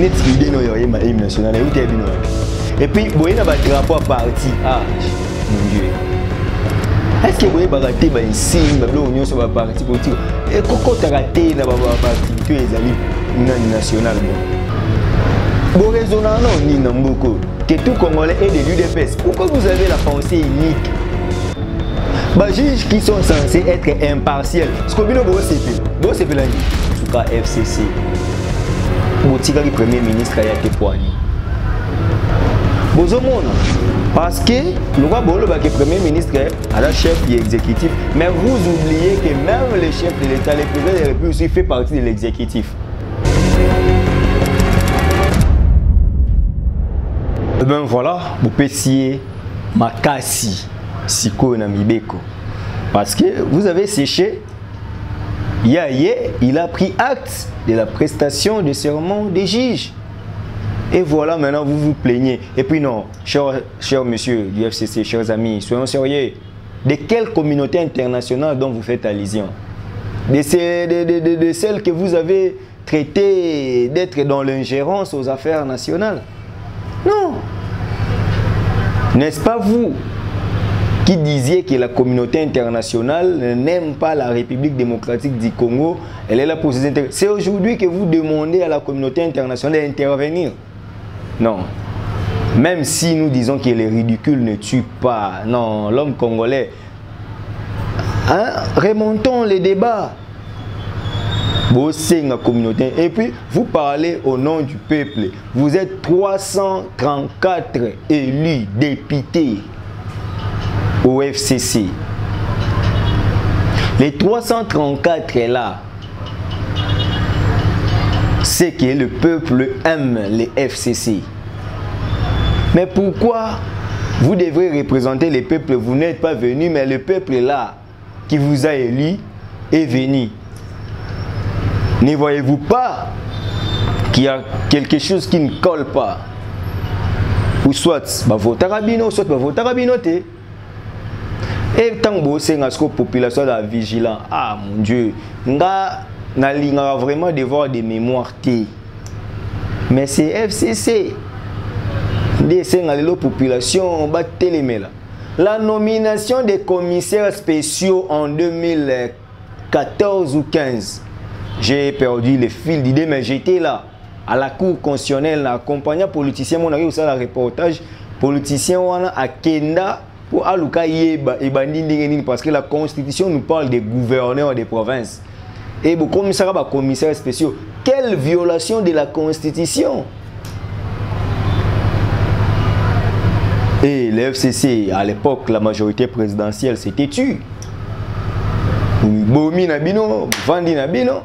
Peut-être l'idée non y ma hymne national et puis vous voyez dans drapeau à parti. Ah mon Dieu. Est-ce que vous voyez baraté ba insigne ba l'union sur ba parti politique et koko taraté na ba parti les alliés national bon raisonnant non ni Nambuko que tout Congolais est de l'UDPS. Pourquoi vous avez la pensée unique? Les juges qui sont censés être impartiels. Ce que vous avez c'est là. En tout cas, FCC. Le premier ministre a été poigné. Parce que le premier ministre a le chef exécutif. Mais vous oubliez que même le chef de l'État, le président de la République aussi fait partie de l'exécutif. Et bien voilà, vous payez Makasi, Siko Namibeko. Parce que vous avez séché, il a pris acte de la prestation de serment des juges. Et voilà, maintenant vous vous plaignez. Et puis non, cher monsieur du FCC, chers amis, soyons sérieux. De quelle communauté internationale dont vous faites allusion? De celles que vous avez traitées d'être dans l'ingérence aux affaires nationales? Non. N'est-ce pas vous qui disiez que la communauté internationale n'aime pas la République démocratique du Congo? Elle est là pour ses intérêts. C'est aujourd'hui que vous demandez à la communauté internationale d'intervenir. Non. Même si nous disons que les ridicules ne tuent pas. Non, l'homme congolais. Hein? Remontons les débats. Communauté. Et puis, vous parlez au nom du peuple. Vous êtes 334 élus députés au FCC. Les 334 là, c'est que le peuple aime les FCC. Mais pourquoi vous devrez représenter le peuple? Vous n'êtes pas venu, mais le peuple là, qui vous a élu, est venu. Ne voyez-vous pas qu'il y a quelque chose qui ne colle pas? Ou soit, votre rabino, soit votre rabinoté. Et tant que c'est la population de vigilant, ah mon Dieu, on a vraiment devoir de mémoire. Mais c'est FCC. C'est la population la nomination des commissaires spéciaux en 2014 ou 2015. J'ai perdu le fil d'idée, mais j'étais là, à la cour constitutionnelle, accompagnant politicien, on a eu ça le reportage, politicien à Kenda, pour Aluka Yeba et Bandini, parce que la constitution nous parle des gouverneurs des provinces. Et vous commissaires spéciaux, quelle violation de la constitution! Et le FCC, à l'époque, la majorité présidentielle s'était tue. Bomi Nabino, Vandi Nabino.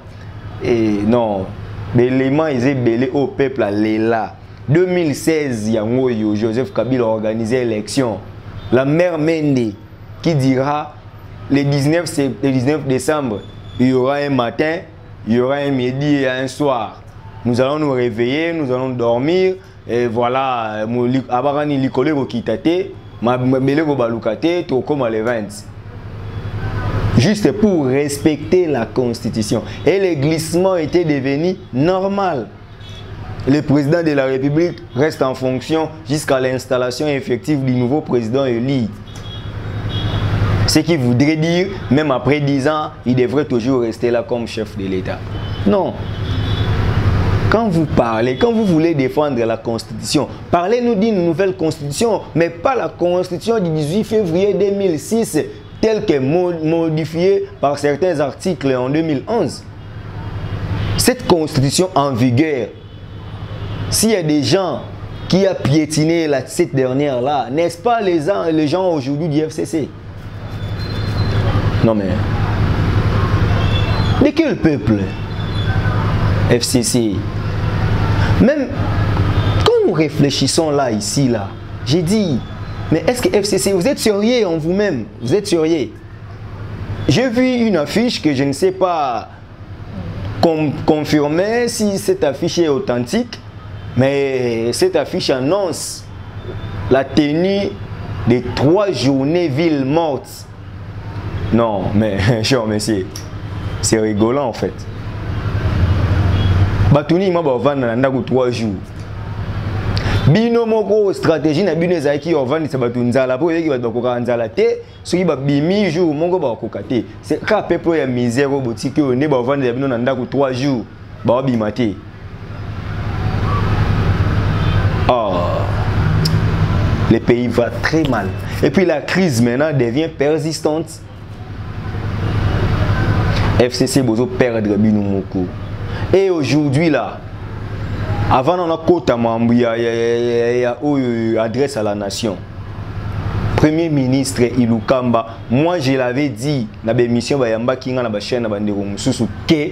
Et non, l'élément est belé au peuple à l'ELA. 2016, Joseph Kabila a organisé l'élection. La mère Mende qui dira le 19 décembre, il y aura un matin, il y aura un midi et un soir. Nous allons nous réveiller, nous allons dormir. Et voilà, Abarani Likole Rokitate, Mabele Robalukate, Tokoma les 20. Juste pour respecter la constitution. Et le glissement était devenu normal. Le président de la République reste en fonction jusqu'à l'installation effective du nouveau président élu. Ce qui voudrait dire, même après 10 ans, il devrait toujours rester là comme chef de l'État. Non. Quand vous parlez, quand vous voulez défendre la Constitution, parlez-nous d'une nouvelle Constitution, mais pas la Constitution du 18 février 2006, telle qu'elle est modifiée par certains articles en 2011. Cette Constitution en vigueur, s'il y a des gens qui ont piétiné cette dernière-là, n'est-ce pas les gens aujourd'hui du FCC? Non mais, de quel peuple? FCC. Même quand nous réfléchissons là, ici, là, j'ai dit, mais est-ce que FCC, vous êtes sérieux en vous-même? Vous êtes sérieux? J'ai vu une affiche que je ne sais pas confirmer si cette affiche est authentique, mais cette affiche annonce la tenue de 3 journées villes mortes. Non, mais cher monsieur, c'est rigolant en fait. batuni ma ba vanda na ndako 3 jours. Bino moko stratégie na bino ezaki ovandi sa batu nzala po yeki bato ko nzala te soki ba bimi jour moko ba ko kate. C'est ka peuple ya misère botiki o ne ba ovandi bino na ndako 3 jours ba bima te. Le pays va très mal. Et puis la crise maintenant devient persistante. FCC bozo perdre bino moko. Et aujourd'hui là, avant on a quota membre adresse à la nation. Premier ministre Ilukamba, moi je l'avais dit na émission bayamba kinga na ba chaîne na bandeko mususu que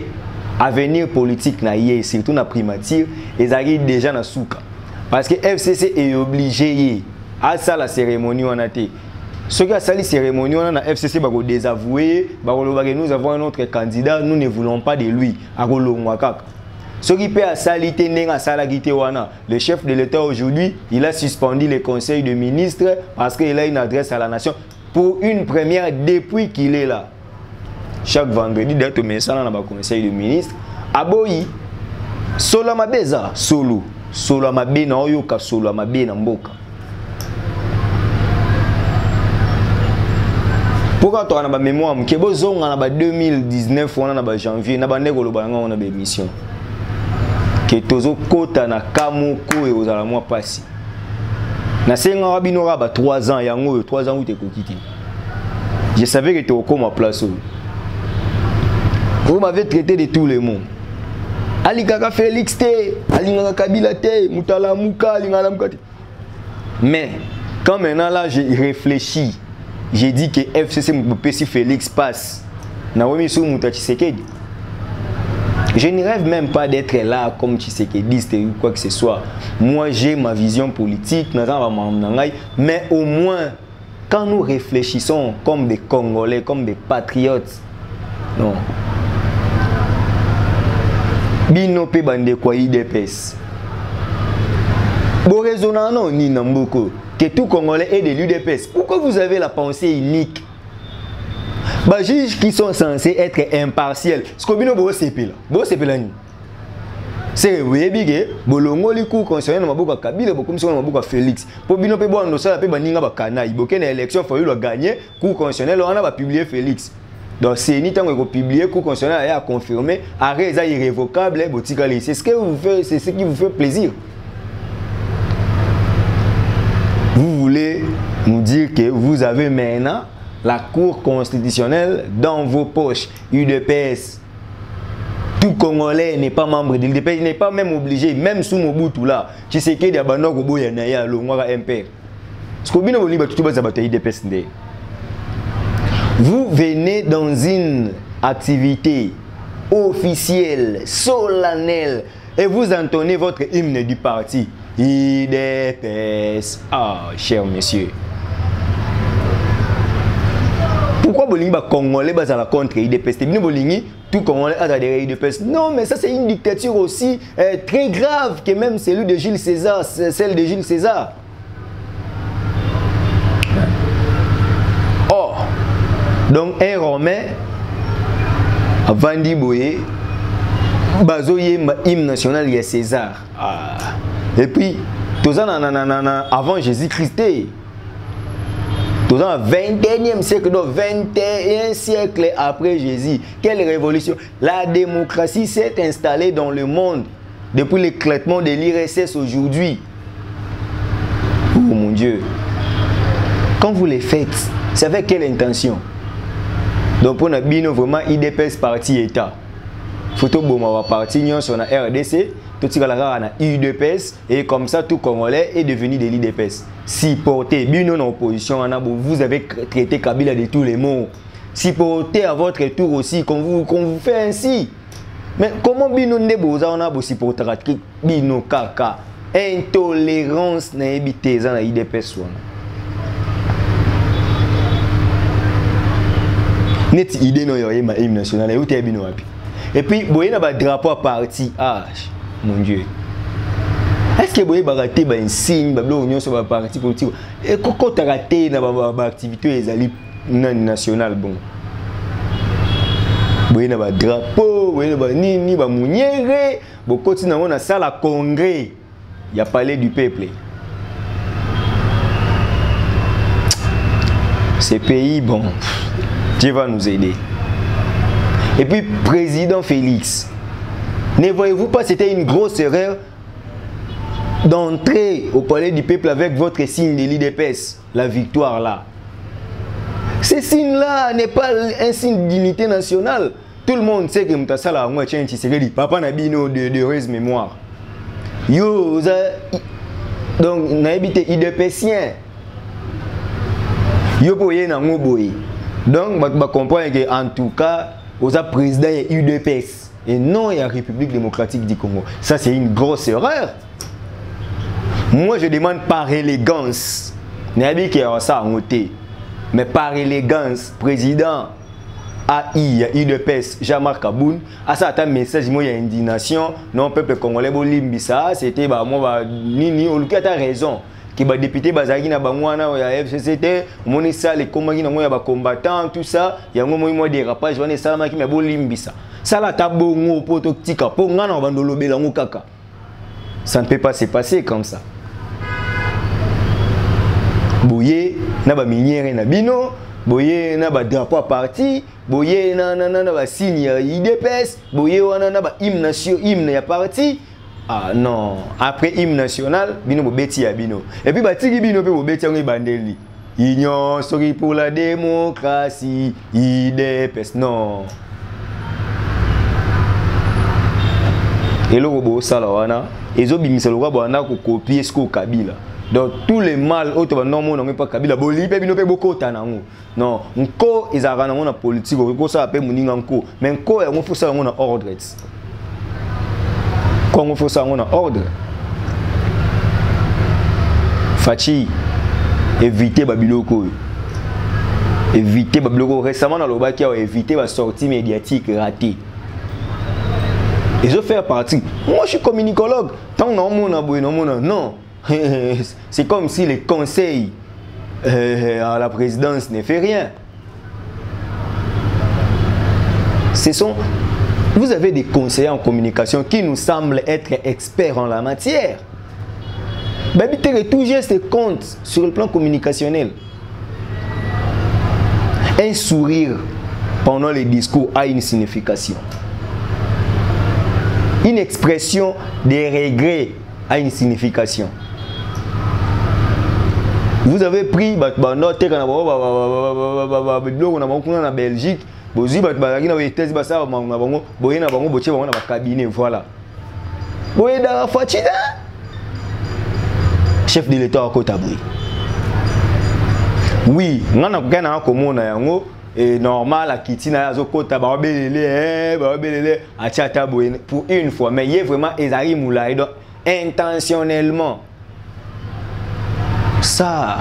avenir politique na yé surtout na primature ezali déjà na souka. Parce que FCC est obligé à ça la cérémonie on a été. Ce qui a sali cérémonie on a FCC bako désavoué, nous avons un autre candidat, nous ne voulons pas de lui. Ce qui peut à salité nenga salagité wana. Le chef de l'État aujourd'hui, il a suspendu le conseil de ministres parce qu'il a une adresse à la nation pour une première depuis qu'il est là. Chaque vendredi d'être message dans le conseil de ministres. Aboyi solo mabeza solo mabe na oyoka solo mabe na mboka. Pourquoi tu as une mémoire? Je suis en 2019, en janvier, je suis en émission. Que tu as na Kamoko et aux alamoi passé. Na senga binora ba 3 ans yango 3 ans où tu quitté. Je savais que tu étais comme à place. Vous m'avez traité de tous les mots. Alikaka Félix te, Alingaka Kabila te, Mutala Muka, Alingala Muka. Mais quand maintenant là j'ai réfléchi. J'ai dit que FCC Mpesi Félix passe. Naomi Sou Mouta Tshisekedi. Je ne rêve même pas d'être là comme Tshisekediste ou quoi que ce soit. Moi j'ai ma vision politique, mais au moins quand nous réfléchissons comme des Congolais, comme des patriotes, non. Bino pe bande kwa IDPS. Bon raisonnant non ni namboko. Que tout Congolais est de l'UDPS. Pourquoi vous avez la pensée unique? Bah, juges qui sont censés être impartiels. Ce que vous avez là. C'est oui, bigé. Bolongo li cour constitutionnel na maboka Kabila, bokom so na maboka Félix. Po bino pe bo ça pe baninga ba kana. Iboke na élection faut le gagner. Cour constitutionnel on a publié Félix. Donc c'est ni tant que publier cour constitutionnel a confirmé arrêt irrévocable botika. C'est ce que vous faites, c'est ce qui vous fait plaisir. Vous voulez nous dire que vous avez maintenant la Cour constitutionnelle dans vos poches. UDPS. Tout Congolais n'est pas membre de l'UDPS, il n'est pas même obligé, même sous Mobutu là. Tu sais qu'il y a des gens qui vous venez dans une activité officielle, solennelle, et vous entonnez votre hymne du parti. IDPS. Ah, cher monsieur. Pourquoi Bolingi Congolais basa contre IDPS? Tout Congolais a adhéré à IDPS. Non, mais ça c'est une dictature aussi très grave que même celle de Jules César. Oh, donc un Romain a vendu Boye, bazoye hymne national il y a César. Ah. Et puis, avant Jésus-Christ, au 21e siècle, donc 21 siècles après Jésus, quelle révolution? La démocratie s'est installée dans le monde depuis l'éclatement de l'IRSS aujourd'hui. Oh mon Dieu! Quand vous les faites, c'est avec quelle intention? Donc pour nous, vraiment, IDPS parti État. Photo Boma parti sur la RDC. Tout na UDPS et comme ça tout Congolais est devenu de l'IDPS. Si portez bien en opposition, vous avez traité Kabila de tous les mots. Si portez à votre tour aussi, qu'on vous fait ainsi. Mais comment bino ndeboza on a si porter bino kaka intolérance na ebité za na IDPS wana. Net idée no yo ma hymne national et où t'es bino wapi. Et puis boye na ba drapeau à parti ah mon Dieu. Est-ce que vous avez raté un signe, vous avez un parti politique? Et comment vous avez raté une activité nationale? Bon. boye na ba drapeau, boye na ba nini ba munyere, bokoti na mona sala congrès, il y a palais du peuple. Ces pays, bon, Dieu va nous aider. Et puis, président Félix, ne voyez-vous pas, c'était une grosse erreur d'entrer au palais du peuple avec votre signe de l'IDPS, la victoire là. Ce signe-là n'est pas un signe d'unité nationale. Tout le monde sait que Moutassala a tient Tshisekedi, papa Nabino de heureuse mémoire. Yo, donc, on a habité IDPSien. Yo boye na boye. Donc, on comprend que en tout cas, aux président il y a UDPS et non il y a République démocratique du Congo. Ça c'est une grosse erreur. Moi je demande par élégance. Nabi qui a ça en côté. Mais par élégance, président AI UDPS Jean-Marc Aboun, à ça un message moi il y a indignation, non peuple congolais bolimbisa, c'était bah moi ni au a raison. Qui va député bazaki na bangwana ya FCCT moni ça les combats na ya ba combattants tout ça ya moi dérapage wana ça maki me bolimbisa ça la tabongo poto tika po ngana bandolobela ngo kaka. Ça ne peut pas se passer comme ça. Boye na ba miniere na bino, boye na ba drapeau à parti, boye na ba signe IDPS, boye wana na ba hymne ya parti. Ah non, après hymne national, bino bobeti ya bino. Et puis batiki bino pe bobeti yango bandeli. Union sorry pour la démocratie, IDPS non. Et le robot salawana, ezo bimisa lo robot na ko copier ce ko Kabila. Donc tous les mal auto ba non mon pas Kabila boli pe bino pe bokota nango. Non, nko ezaka nango na politique ko ça pe muninga nko, mais nko yango faut ça nango na ordre. Quand on fait ça, on a ordre. Fachi, éviter Babiloko. Éviter Babiloko. Récemment, dans le bac, il a évité la sortie médiatique ratée. Et je fais partie. Moi, je suis communicologue. Tant que non. C'est comme si les conseils à la présidence ne font rien. Ce sont... Vous avez des conseillers en communication qui nous semblent être experts en la matière. Mais tout geste compte sur le plan communicationnel. Un sourire pendant les discours a une signification. Une expression de regret a une signification. Vous avez pris notre en Belgique. Bozi bat baraki na wetezi basa na bango boye na bango boche bango na cabinet voilà. Boye da Fachida chef de l'état à Kotabri. Oui, ngana kokana komona yango et normal a kitina yazo kota ba belele a chata boye pour une fois mais il est vraiment ezari moulay donc intentionnellement. Ça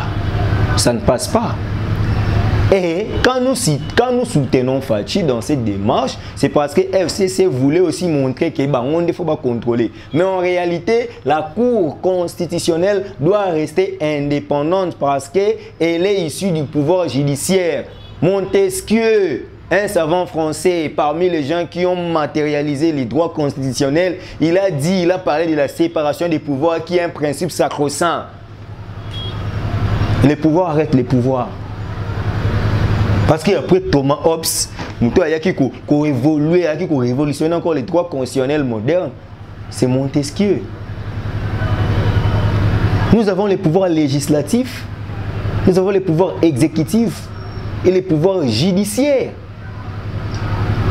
ne passe pas. Et quand nous soutenons Fachi dans cette démarche, c'est parce que FCC voulait aussi montrer que on ne faut pas contrôler. Mais en réalité, la Cour constitutionnelle doit rester indépendante parce qu'elle est issue du pouvoir judiciaire. Montesquieu, un savant français, parmi les gens qui ont matérialisé les droits constitutionnels, il a parlé de la séparation des pouvoirs qui est un principe sacro-saint. Les pouvoirs arrêtent les pouvoirs. Parce qu'après Thomas Hobbes, nous avons évolué, qui révolutionné encore les droits constitutionnels modernes, c'est Montesquieu. Nous avons les pouvoirs législatifs, nous avons les pouvoirs exécutifs et les pouvoirs judiciaires.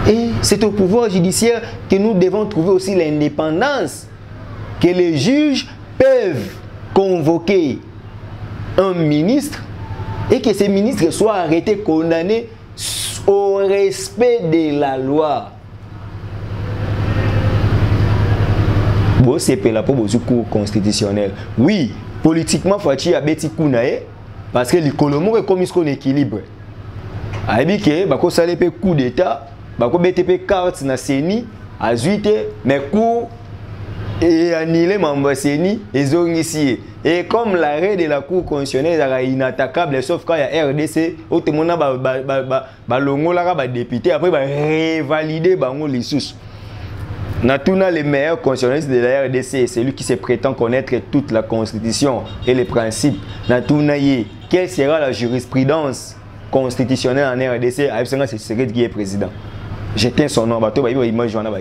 Et c'est au pouvoir judiciaire que nous devons trouver aussi l'indépendance, que les juges peuvent convoquer un ministre et que ces ministres soient arrêtés, condamnés au respect de la loi. Bon, c'est la pour le cours constitutionnel. Oui, politiquement, Fachi a bêti Kounae parce que l'économie est comme un équilibre. Il y a un coup d'État, il y a une carte na CENI, mais coup et annuler Mambaseni et Zongisie. Et comme l'arrêt de la Cour constitutionnelle est inattaquable, sauf quand il y a RDC, au témoin ba député, après révalider les sous. Natuna les meilleurs constitutionnalistes de la RDC, c'est lui qui se prétend connaître toute la constitution et les principes. Natuna quelle sera la jurisprudence constitutionnelle en RDC? C'est celui qui est président. J'éteins son nom, bateau ba image joana ba.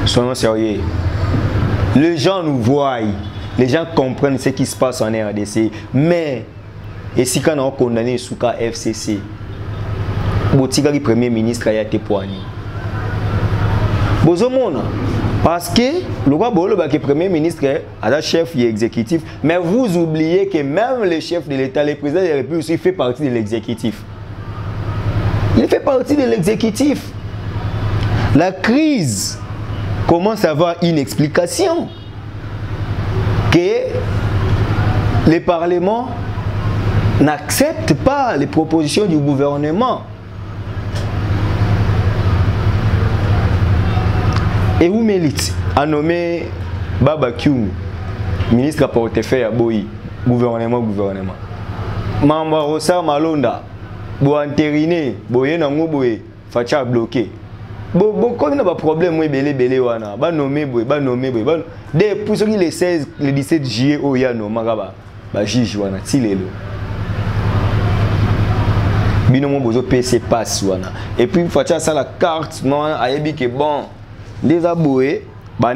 Soyons sérieux. Les gens nous voient, les gens comprennent ce qui se passe en RDC, mais et si quand on a condamné Souka FCC, Botika le premier ministre a été poigné. Parce que le roi Bolo est premier ministre, est chef exécutif, mais vous oubliez que même le chef de l'État, le président de la République, il fait partie de l'exécutif. Il fait partie de l'exécutif. La crise commence à avoir une explication que le Parlement n'accepte pas les propositions du gouvernement. Et où Mélite a nommé Baba Kyung, ministre à portefeuille à Boyi, gouvernement. Mamba Rosa Malonda, bo entériné, boye nango boye, facha bloqué. Comme il n'y a pas de problème, belé wana, ba nommé boye. Depuis le 16, le 17 juillet, il y a no magaba, ba juge wana, tilelo. Binomo bozo PC passe wana. Et puis facha ça la carte, non, ayebi que bon. Déjà boé, nous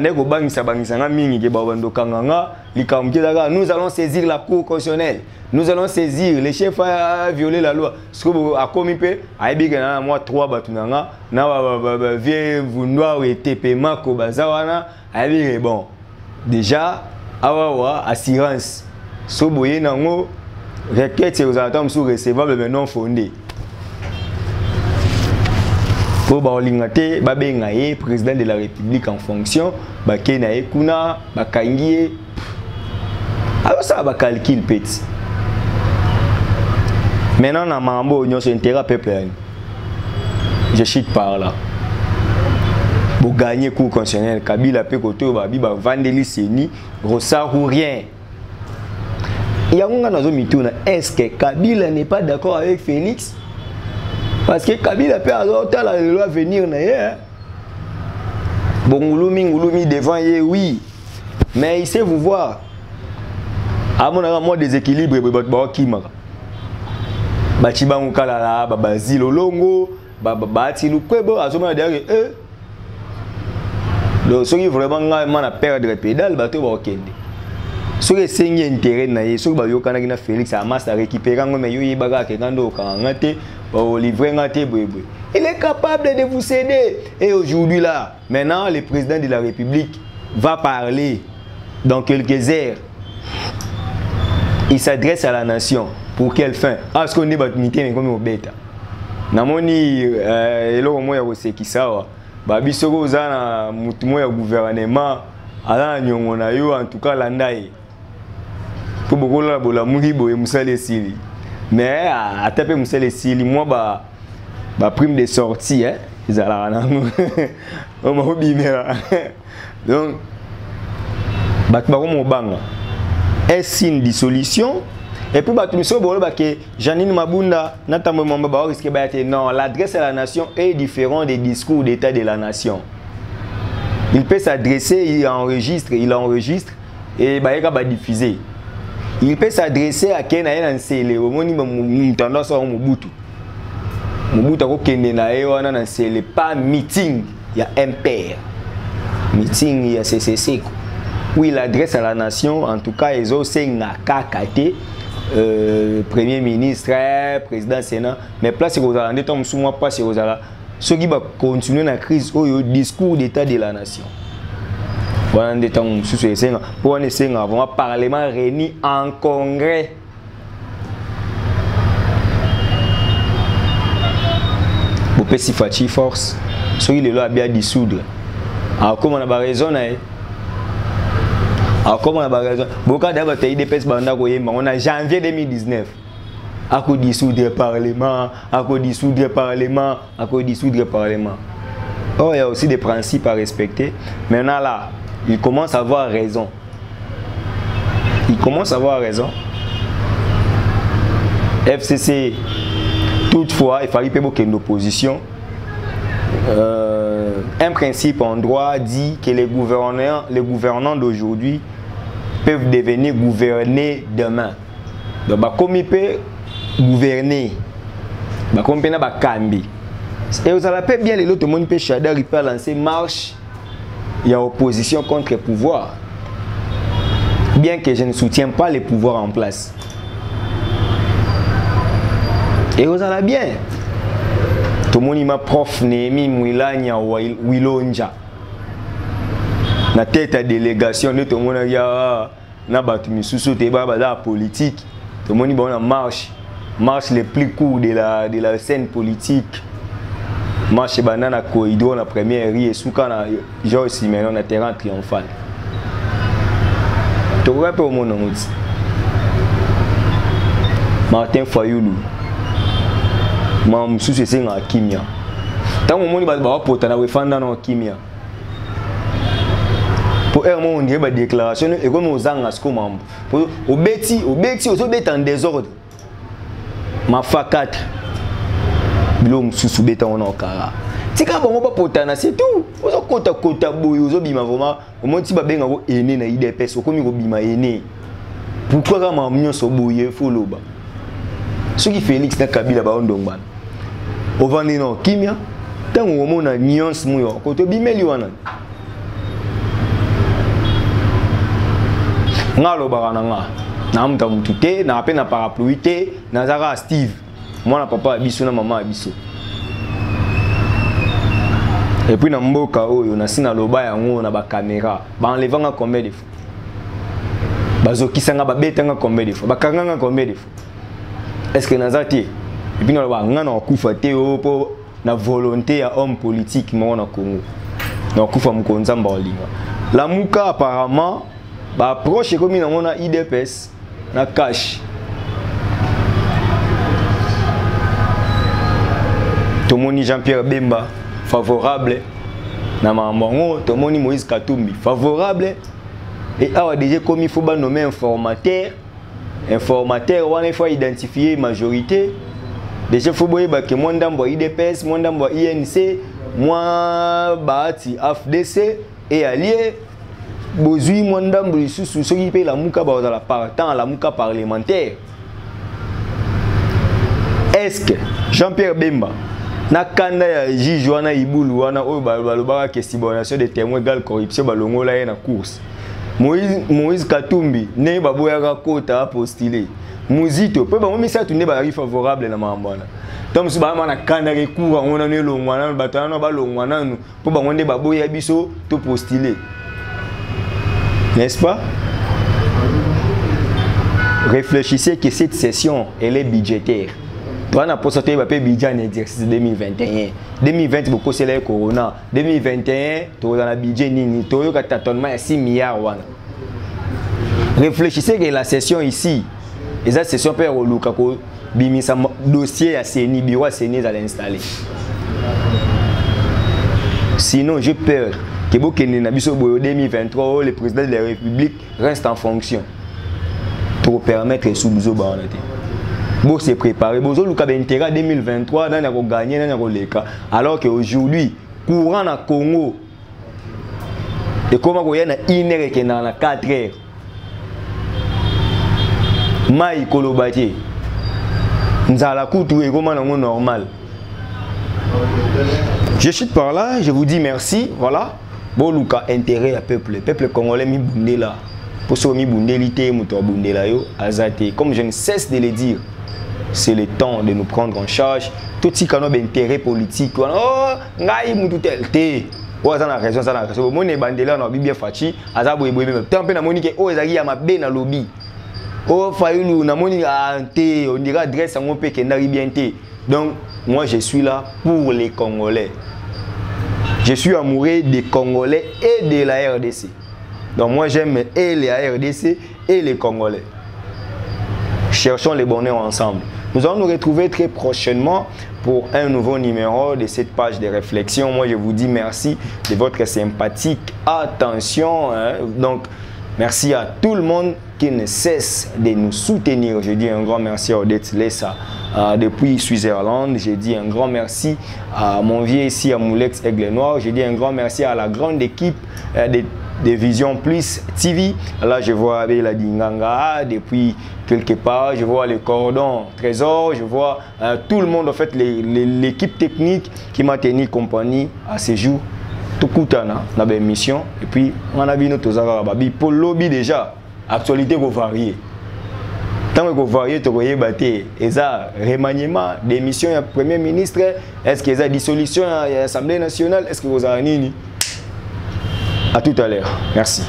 allons saisir la Cour constitutionnelle. Nous allons saisir les chefs à violer la loi. Ce que a commis peu, a dit que moi 3 batunanga, na vieux vouloir été paiement ko bazawana, a dit bon. Déjà awa assurance. So boyé nango requête aux attentes sous recevable mais non fondé. Pour Baolingate, Babengaye, président de la République en fonction, Bakenaye Kuna, Bakangie. Alors ça va calculer petit. Maintenant, dans Mambo, on s'intéresse peuple. Je chute par là. Pour gagner le cours constitutionnel, Kabila peut côté Babi, Vandeli Seni, Rossard ou rien. Il y a un autre est-ce que Kabila n'est pas d'accord avec Félix? Parce que Kabila peut avoir la loi venir. Bon, Ngouloumi devant, oui. Mais il sait vous voir. À mon avis, moi, déséquilibre, Bachibangukalala, Babazilo Longo, Babatilou Kwebo, à ce moment derrière eux. Donc, ceux qui vraiment ont perdu le pédale, bateau va kende. Ceux qui ont intérêt, ceux qui ont Félix a masse à récupérer, mais ils ont livré. Il est capable de vous céder. Et aujourd'hui là, maintenant le président de la République va parler dans quelques heures. Il s'adresse à la nation. Pour quelle fin? Est-ce qu'on est battu comme au bêta? Namoni elo moya oseki sawa. Babi soko zana mutu moya gouvernement ala nyongo na yo en tout cas landai. Pour beaucoup la bola mugibo e musale sili. Mais à taper musale sili moi ba prime de sortie hein, ils ala nango. On m'a obimera. Donc batba ko banga. Est-ce une dissolution? Et puis, Janine Mabunda, non, l'adresse à la nation est différente des discours d'état de la nation. Il peut s'adresser, il enregistre et il va diffuser. Il peut s'adresser à Kenaï Nansele, au moins tendance à Mobutu. Mobutu a Kende Naïwa Nansele, pas meeting, il y a un père. Meeting, il y a CCC. Oui, l'adresse à la nation, en tout cas, ils ont KKT. Premier ministre, président Sénat, mais place aux Alandais, tant que moi pas aux Alandais, ceux qui vont continuer la crise au discours d'état de la nation. Voilà des temps sous ce signe pour un signe avant parlement réuni en congrès. Pour petit Fachi force, ceux qui le bien dissoudre. Alors comment on a raison alors comment on a raison? Beaucoup d'abord IDPS on a janvier 2019. à quoi dissoudre le Parlement, à quoi dissoudre le Parlement, à quoi dissoudre le Parlement. Oh, il y a aussi des principes à respecter. Maintenant là, il commence à avoir raison. Il commence à avoir raison. FCC, toutefois, il fallait pas qu'il y ait une opposition. Un principe en droit dit que les gouvernants d'aujourd'hui peuvent devenir gouvernés demain. Donc, comme ils peuvent gouverner, comme ils peuvent cambi. Et vous allez bien les autres, monde peut Chadar, il peut lancer marche. Il y a opposition contre le pouvoir. Bien que je ne soutiens pas les pouvoirs en place. Et vous allez bien. Tout le monde m'a prof Némi Mouilania Wilonja. La tête à délégation de tout le monde a la politique. Tout le monde a marche les plus courts de la scène politique. Marche banana corridor la première rue et sous quand Georges Simenon a terrain triomphal. Tu vois pas au monde Martin Fayoulou. Je suis en Kimia. Tant que je suis en Kimia. Pour on dirait une déclaration et comme aux anges comme au bêti en désordre. Ma fa 4. Bilom sous bêta on a kara. Si quand on va potana c'est tout. Ozo kota boy ozo bima vraiment au moins si ba benga ko ene na IDPS ko mi ko bima ene. Pourquoi quand mamnyo so boye follow ba. Ce qui Félix na Kabila ba ondongban. Au vendre non kimia tant au moment na nuance muyo ko to bimeli wana. Ngalo barana nga. Na mta mutute na apena parapluie te na zara Steve. Moi, na papa abiso na maman abiso. Et puis, na mboka oyo na sina loba yango na ba caméra. Ba enlevanga combien de fois? Bazokisanga ba betanga combien de fois? Ba kanganga combien de fois? Est-ce que nazati? Et puis na loba ngana okufa te po na volonté ya homme politique mo na Congo. Na okufa mkonza mbalinga. La muka apparemment ba approche comme na mona IDPS na cash. Tomoni Jean-Pierre Bemba favorable na Mamango, Tomoni Moïse Katumbi favorable et awa déjà comme il faut nommer informateur on il faut identifier majorité déjà faut boyer que moi ndambo IDPS moi ndambo INC moi baati AFDC et allié bozui moi ndambo lisusu soki pe la muka ba la partant la muka parlementaire. Est-ce que Jean-Pierre Bemba na kanda ya juge wana ibulu wana oyo balobaka ke subordination de témoin égale corruption balongola ye na course Moïse Katumbi ne baboyaka kota postuler muzito pe bango misatu nde bazali favorable na mambana donc si ba na kanda ke cour ngona ne longwana batana balongwa nanu po bango nde baboya biso to postuler, n'est-ce pas? Réfléchissez que cette session elle est budgétaire. On a posté le budget en exercice 2021. 2020, beaucoup c'est le corona. 2021, tu as un budget nini. Tu as un tâtonnement de 6 milliards. Réfléchissez que la session ici, et cette session peut être un dossier à CENI, bureau à CENI à l'installer. Sinon, j'ai peur que en 2023, le président de la République reste en fonction pour permettre sous le bon se préparer, bon le cas d'intérêt 2023 dans a gagné dans le cas alors qu'aujourd'hui courant na Congo et comment il y a 1 heure que dans 4 heures mai kolobati nzala kutu et comment normal. Je chute par là, je vous dis merci, voilà. Bon le cas intérêt à peuple congolais mi bundé là pour ce mi bundé lité muto bundé là yo azate comme je ne cesse de le dire. C'est le temps de nous prendre en charge. Tout ce qui a un intérêt politique. Oh, ngai mututel te. Oh, ça n'a raison, ça n'a raison. Mon bandela na bibia fachi, azabo eboyebe. Tant pe na monique oh ezali ya mabe na lobby. Oh Fayoulou na monique te, on dirait adresse à mon pe ke ndari bien te. Donc moi je suis là pour les Congolais. Je suis amoureux des Congolais et de la RDC. Donc moi j'aime et la RDC et les Congolais. Cherchons les bonheurs ensemble. Nous allons nous retrouver très prochainement pour un nouveau numéro de cette page de réflexion. Moi, je vous dis merci de votre sympathique attention. Donc, merci à tout le monde qui ne cesse de nous soutenir. Je dis un grand merci à Odette Lessa depuis Switzerland. Je dis un grand merci à mon vieux ici à Moulex Aigle Noir. Je dis un grand merci à la grande équipe de Vision Plus TV. Là, je vois Abela Dinganga depuis quelque part. Je vois le cordon Trésor. Je vois tout le monde, en fait, l'équipe technique qui m'a tenu compagnie à ce jour. Tout coutana dans l'émission. Et puis, on a vu notre Zagarababi. Pour lobby déjà, actualité va varier. Tant que vous voyez, vous voyez, et ça, remaniement d'émission du Premier ministre, est-ce qu'il y a dissolution de l'Assemblée nationale, est-ce que vous avez nini? À tout à l'heure. Merci.